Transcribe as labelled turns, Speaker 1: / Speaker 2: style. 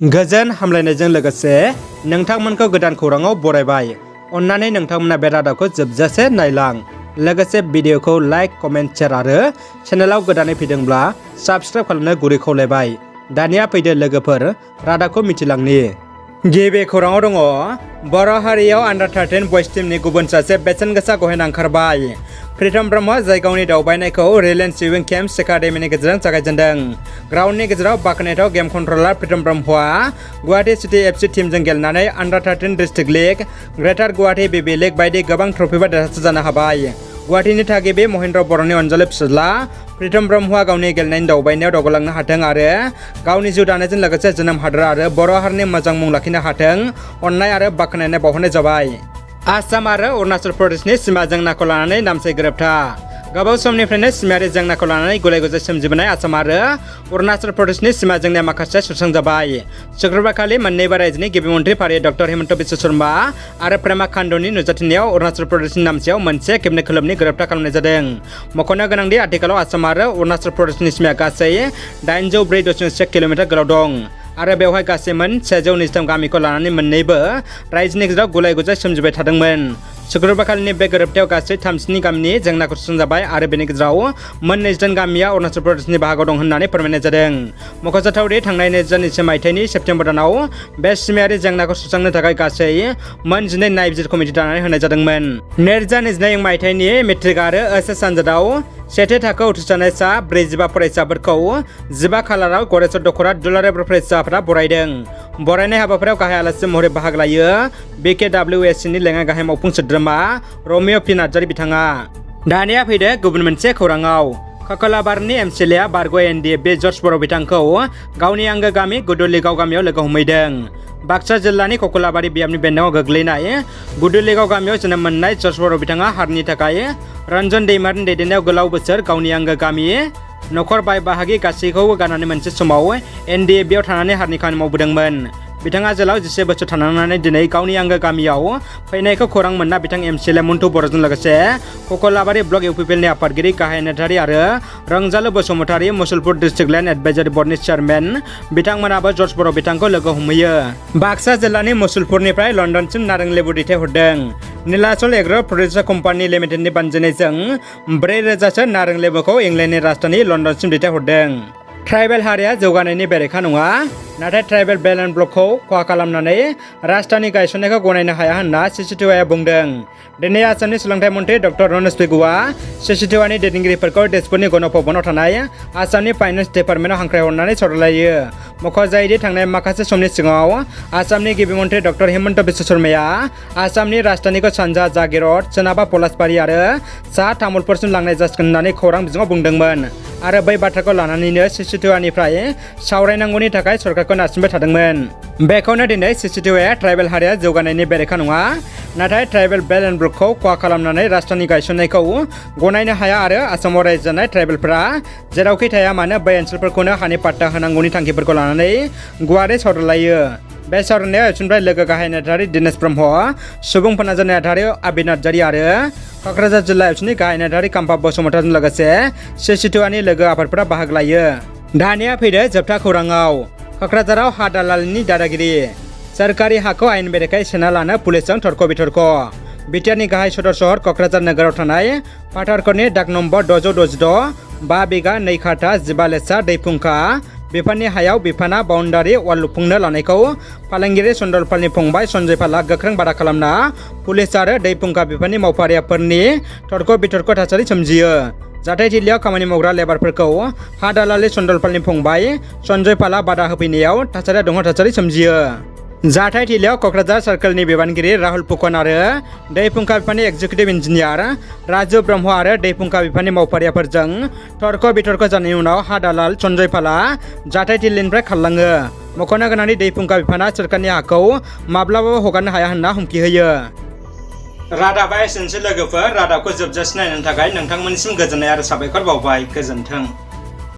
Speaker 1: गोजोन हामलायनायजों लोगोसे नोंथांमोनखौ गोदान खौराङाव बरायबाय। अन्नानै नोंथांमोना बे रादाबखौ जोबजासे नायलां। लोगोसे भिडिअखौ लाइक, कमेन्ट, शेयार आरो चेनेलाव गोदानै फैदोंब्ला साबस्क्राइब खालामनो गुरै खावलायबाय। दानिया फैदो लोगोफोर रादाबखौ मिथिलांनि। गिबि खौराङाव दङ बर' हारियाव आन्डार 13 बयज टीमनि गुबुन सासे बेसेन गोसा गहेना ओंखारबाय। प्रीतम ब्रह्मआ जाय गावनि दावबायनायखौ रिलायन्स स्विमिं केम्प्स एकाडेमीनि गेजेरजों जागायजेनदों। ग्राउन्डनि गेजेराव बाखनायथाव गेम कन्ट्रलार प्रीतम ब्रह्मआ गुवाहाटी सिटी एफसी टीमजों गेलेनानै आन्डार 13 डिस्ट्रिक्ट लीग, ग्रेटार गुवाहाटी बीबी लीग बायदि गोबां ट्रफिफोर देरहासार जानो हाबाय। गुवाहाटीनि थागिबि महेन्द्र बर'नि अनजालु फिसाज्ला प्रीतम ब्रह्मआ गावनि गेलेनायनि दावबायनायाव दावगालांनो हाथों आरो गावनि जिउ दानायजों लोगोसे जोनोम हादोर आरो बर' हारिनि मोजां मुं लाखिनो हाथों अननाय आरो बाख्नायनाय बावहरनाय जाबाय। आसाम आरो अरुणाचल प्रदेशनि सिमा जेंनाखौ लानानै नामसाय गोरोबथा। गोबाव समनिफ्रायनो सिमायारि जेंनाखौ लानानै गुलाय-गुजाय सोमजिबोनाय आसाम आरो अरुणाचल प्रदेशनि सिमा जेंनाया माखासे सुस्रांजाबाय। शुक्रबारखालि मोन्नैबो रायजोनि गिबि मन्थ्रि फारियै डक्टर हिमन्त बिश्व शर्मा आरो प्रेमा खांडूनि नुजाथिनायाव अरुणाचल प्रदेशनि नामसायाव मोनसे खेबनै खोलोबनि गोरोबथा खालामनाय जादों। मख'नो गोनांदि आथिखालाव आसाम आरो अरुणाचल प्रदेशनि सिमाया गासै 804.1 किल'मिटार गोलाव दं आरो बेवहाय गासै मोन 123 गामिखौ लानानै मोन्नैबो रायजोनि गेजेराव गुलाय-गुजाय सोमजिबाय थादोंमोन। शुक्रबारखालिनि बे गोरोबथायाव गासै 37 गामिनि जेंनाखौ सुस्रांजाबाय आरो बेनि गेजेराव मोन 22 गामिया अरुणाचल प्रदेशनि बाहागोआव दं होननानै फोरमायनाय जादों। मख'जाथावदि थांनाय 2022 मायथाइनि सेप्तेम्बर दानाव बे सिमायारि जेंनाखौ सुस्रांनो थाखाय गासै मोन 12 नायबिजिर कमिटि दानानै होनाय जादोंमोन। 2022 मायथाइनि मेट्रिक आरो एचएस आनजादाव सेथि थाखोआव उथ्रिसारनाय सा 45 फरायसाफोरखौ 15 खालाराव गरेस्वर दख'रा दुलाराय बर' फरायसाफोरा बरायदों। बरायनाय हाबाफारियाव गाहाय आलासि महरै बाहागो लायो BKWSCनि लेङाइ गाहाय मावफुं सोद्रोमा रमिअ पि नार्जारि बिथाङा। दानिया फैदो गुबुन मोनसे खौराङाव। ककलाबारनि एमसिएलएआ बारग' एनडिएफबि जर्ज बर' बिथांखौ गावनि आंगो गामि गुदुलिगाव गामियाव लोगो हमहैदों। बाक्सा जिल्लानि ककलाबारि बियाबनि बेन्दोङाव गोग्लैनाय गुदुलिगाव गामियाव जोनोम मोननाय जर्ज बर' बिथाङा हारिनि थाखाय रन्जन दैमारिनि दैदेननायाव गोलाव बोसोर गावनि आंगो गामि, नखर, बाय बाहागि गासैखौबो गारनानै मोनसे समाव एनडिएफबिआव थानानै हारिनि खामानि मावबोदोंमोन। बिथाङा जेलाव 10 बोसोर थानानै दिनै गावनि आंगो गामियाव फैनायखौ खौरां मोनना बिथां एमसिएलए मन्टु बर'जों लोगोसे ककलाबारि ब्लक इउपिपिएलनि आफादगिरि गाहाय नेहाथारि आरो Ranjalu Basumatary, Musalpur district land advisory बर्डनि चेयारमेन बिथांमोनाबो जर्ज बर' बिथांखौ लोगो हमहैयो। बाक्सा जिल्लानि मुसलपुरनिफ्राय लण्डनसिम नारें लेबु दैथायहरदों। नीलाचल एग्र' प्रडिउसार कम्पानि लिमिटेडनि बानजायनायजों 4,000सो नारें लेबुखौ इंलेन्डनि राजधानि लण्डनसिम दैथायहरदों। ट्राइबेल हारिया जौगानायनि बेरेखा नङा, नाथाय ट्राइबेल बेल्ट एन्ड ब्लकखौ खहा खालामनानै राजधानि गायसननायखौ गनायनो हाया होनना सिसिटिउआ बुंदों। दिनै आसामनि सोलोंथाइ मन्थ्रि डक्टर रनज पेगुआ सिसिटिउआनि दैदेनगिरिफोरखौ तेजपुरनि गणभवनाव थानाय आसामनि फाइनेन्स डिपार्टमेन्टआव हांख्रायहरनानै सावरायलायो। मख'जायोदि थांनाय माखासे समनि सिगाङाव आसामनि गिबि मन्थ्रि डक्टर हिमन्त बिश्व शर्माया आसामनि राजधानिखौ सानजा जागिरद, सोनाबहा पलासबारि आरो साहा तामुलपुरसिम लांनाय जासिगोन होननानै खौरां बिजोङाव बुंदोंमोन आरो बै बाथ्राखौ लानानैनो सिसिटिउआनिफ्राय सावरायनांगौनि थाखाय सरकारखौ नारसिनबाय थादोंमोन। बेखौनो दिनै सिसिटिउआ ट्राइबेल हारिया जौगानायनि बेरेखा नङा, नाथाय ट्राइबेल बेल्ट एन्ड ब्लकखौ खहा खालामनानै राजधानि गायसननायखौ गनायनो हाया आरो आसामाव रायजो जानाय ट्राइबेलफोरा जेरावखि थाया मानो बै ओनसोलफोरखौनो हानि पाट्टा होनांगौनि थांखिफोरखौ लानानै गुवारै सावरायलायो। बे सावरायनायाव एबसुनिफ्राय लोगो गाहाय नेहाथारि दिनेश ब्रह्म, सुबुं फोनांजाब नेहाथारि आबिद नार्जारि आरो क'क्राझार जिल्ला एबसुनि गाहाय नेहाथारि काम्पा बसुमतारीजों लोगोसे सिसिटिउआनि लोगो आफादफोरा बाहागो लायो। दानिया फैदो जोबथा खौराङाव। क'क्राझाराव हा दालालनि दादागिरि। सोरखारि हाखौ आयेन बेरेखायै सेना लानो पुलिसजों थरख' बिथरख'। बिटिआरनि गाहाय सदर सहर क'क्राझार नोगोराव थानाय फाथारखरनि दाग नम्बर 666, 5 बिघा 2 खाथा 15 लेसा दै फुंखा बिफाननि हायाव बिफाना बाउन्डारि वाल लुफुंनो लानायखौ फालांगिरि सन्दलपालनि फंबाय सन्जय पालआ गोख्रों बादा खालामना पुलिस आरो दै फुंखा बिफाननि मावफारियाफोरनि थरख' बिथरख' थासारि सोमजियो। जाथायथिलियाव खामानि मावग्रा लेबारफोरखौ हा दालालि सन्दलपालनि फंबाय सन्जय पालआ बादा होफैनायाव थासारिया दुंहाव थासारि सोमजियो। जाथायथिलियाव क'क्राझार सार्कोलनि बिबानगिरि राहुल फुकन आरो दै फुंखा बिफाननि एक्जिकिउटिभ इन्जिनियार राजु ब्रह्म आरो दै फुंखा बिफाननि मावफारियाफोरजों थरख' बिथरख' जानायनि उनाव हा दालाल सन्जय पालआ जाथायथिलिनिफ्राय खारलाङो। मख'नो गोनांदि दै फुंखा बिफाना सोरखारनि हाखौ माब्लाबाबो हगारनो हाया होनना हुमखि होयो। रादाबा एसेनोसै लोगोफोर। रादाबखौ जोबजासिम नायनो थाखाय नोंथांमोननिसिम गोजोननाय आरो साबायखर बावबाय। गोजोन्थों।